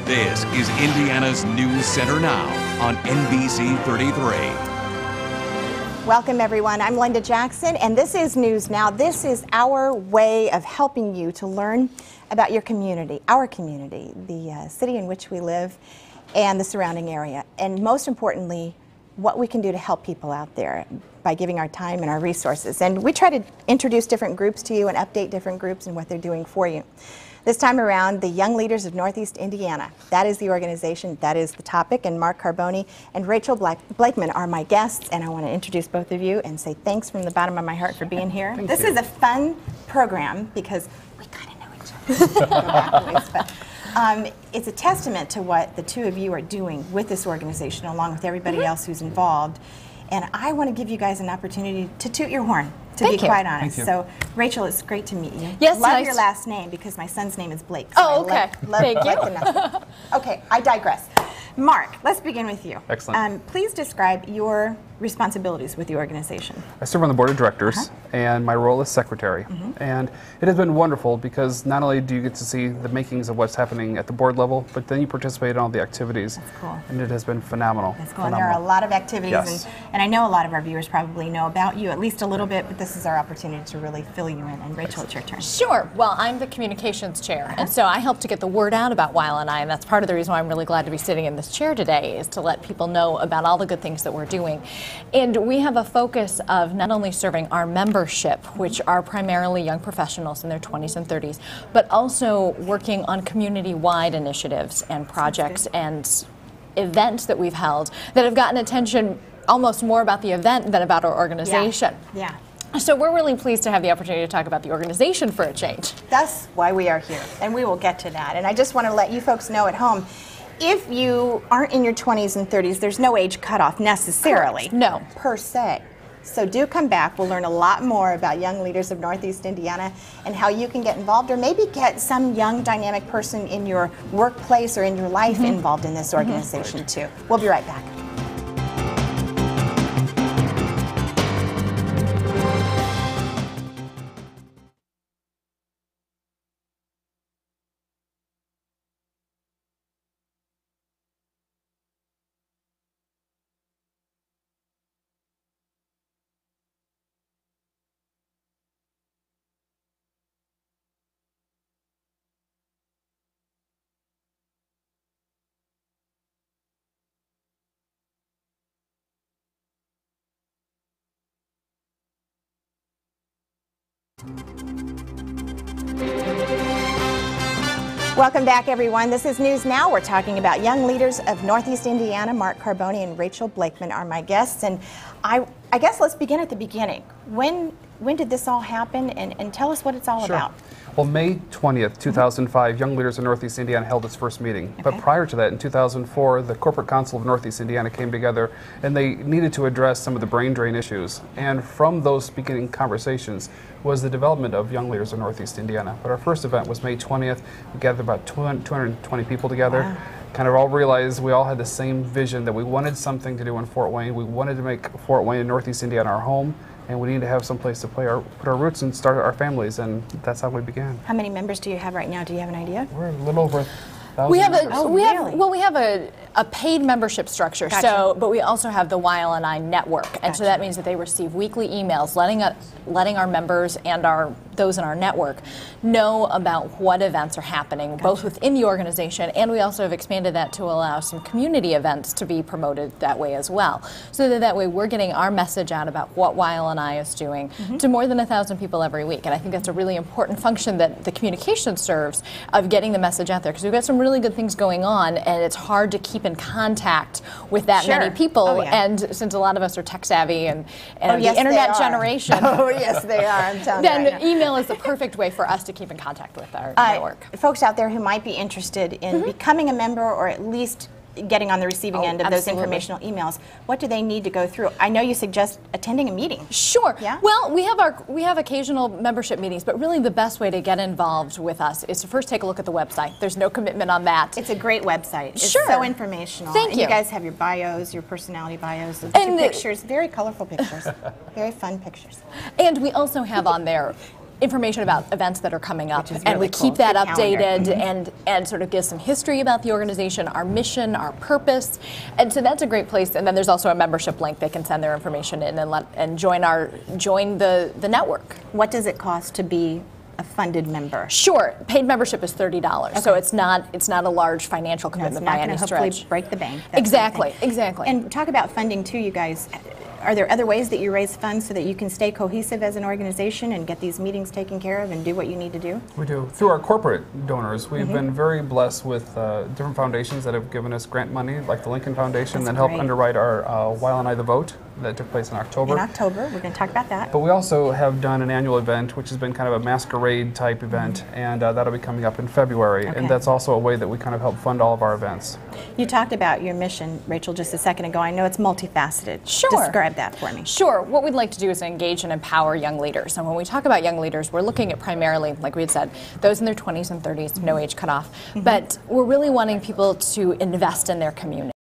This is Indiana's News Center Now on NBC 33. Welcome everyone, I'm Linda Jackson and this is News Now. This is our way of helping you to learn about your community, our community, the city in which we live and the surrounding area. And most importantly, what we can do to help people out there by giving our time and our resources. And we try to introduce different groups to you and update different groups and what they're doing for you. This time around, the Young Leaders of Northeast Indiana. That is the organization, that is the topic, and Mark Carboni and Rachel Blakeman are my guests, and I want to introduce both of you and say thanks from the bottom of my heart for being here. This is a fun program because we kind of know each other. But, it's a testament to what the two of you are doing with this organization along with everybody else who's involved. And I want to give you guys an opportunity to toot your horn, to be quite honest. So, Rachel, it's great to meet you. Yes, love your last name because my son's name is Blake. So oh, okay. Thank you. Okay, I digress. Mark, let's begin with you. Excellent. Please describe your responsibilities with the organization. I serve on the board of directors, and my role is secretary. And it has been wonderful because not only do you get to see the makings of what's happening at the board level, but then you participate in all the activities. That's cool. And it has been phenomenal. That's cool. And there are a lot of activities, yes. and I know a lot of our viewers probably know about you, at least a little bit, but this is our opportunity to really fill you in. And Rachel, it's your turn. Sure. Well, I'm the communications chair, and so I help to get the word out about YLNI, and that's part of the reason why I'm really glad to be sitting in this chair today, is to let people know about all the good things that we're doing. And we have a focus of not only serving our membership, which are primarily young professionals in their 20s and 30s, but also working on community-wide initiatives and projects and events that we've held that have gotten attention almost more about the event than about our organization. Yeah. So we're really pleased to have the opportunity to talk about the organization for a change. That's why we are here, and we will get to that. And I just want to let you folks know at home, if you aren't in your 20s and 30s, there's no age cutoff necessarily. Correct. No. Per se. So do come back. We'll learn a lot more about Young Leaders of Northeast Indiana and how you can get involved, or maybe get some young dynamic person in your workplace or in your life involved in this organization too. We'll be right back. Welcome back, everyone. This is News Now. We're talking about Young Leaders of Northeast Indiana. Mark Carboni and Rachel Blakeman are my guests. And I guess let's begin at the beginning. When did this all happen? And tell us what it's all about. Well, May 20th, 2005, Young Leaders of Northeast Indiana held its first meeting. But prior to that, in 2004, the Corporate Council of Northeast Indiana came together, and they needed to address some of the brain drain issues. And from those beginning conversations was the development of Young Leaders of Northeast Indiana. But our first event was May 20th. We gathered about 220 people together. Wow. Kind of all realized we all had the same vision, that we wanted something to do in Fort Wayne. We wanted to make Fort Wayne and Northeast Indiana our home, and we need to have some place to put our roots and start our families, and that's how we began. How many members do you have right now? Do you have an idea? We're a little over 1,000 We have members. we have a paid membership structure. Gotcha. But we also have the YLNI network, and so that means that they receive weekly emails letting our members and those in our network know about what events are happening, both within the organization, and we also have expanded that to allow some community events to be promoted that way as well. So that way we're getting our message out about what YLNI is doing to more than 1,000 people every week. And I think that's a really important function that the communication serves, of getting the message out there, because we've got some really good things going on, and it's hard to keep in contact with that many people. And since a lot of us are tech savvy and the internet generation. Oh, yes, they are. I'm telling you. Then email is the perfect way for us to keep in contact with our network. Folks out there who might be interested in becoming a member, or at least getting on the receiving end of those informational emails, what do they need to go through? I know you suggest attending a meeting. Sure. Yeah? Well, we have occasional membership meetings, but really the best way to get involved with us is to first take a look at the website. There's no commitment on that. It's a great website. It's Sure. so informational. Thank you. You guys have your bios, your personality bios, and pictures, very colorful pictures, very fun pictures. And we also have on there information about events that are coming up, Which is and we really cool. keep that Good calendar. updated and sort of give some history about the organization, our mission, our purpose, and so that's a great place. And then there's also a membership link; they can send their information in and join the network. What does it cost to be a funded member? Sure, paid membership is $30, so it's not a large financial commitment by any hopefully stretch. break the bank. that Exactly, sort of thing. exactly. And talk about funding too, you guys. Are there other ways that you raise funds so that you can stay cohesive as an organization and get these meetings taken care of and do what you need to do? We do. Through our corporate donors, we've been very blessed with different foundations that have given us grant money, like the Lincoln Foundation, That's that helped great. underwrite our YLNI The Vote that took place in October. In October, we're going to talk about that. But we also have done an annual event, which has been kind of a masquerade type event, and that'll be coming up in February. Okay. And that's also a way that we kind of help fund all of our events. You talked about your mission, Rachel, just a second ago. I know it's multifaceted. Sure. Describe that for me. Sure. What we'd like to do is engage and empower young leaders. And when we talk about young leaders, we're looking at primarily, like we had said, those in their 20s and 30s, no age cutoff. But we're really wanting people to invest in their community.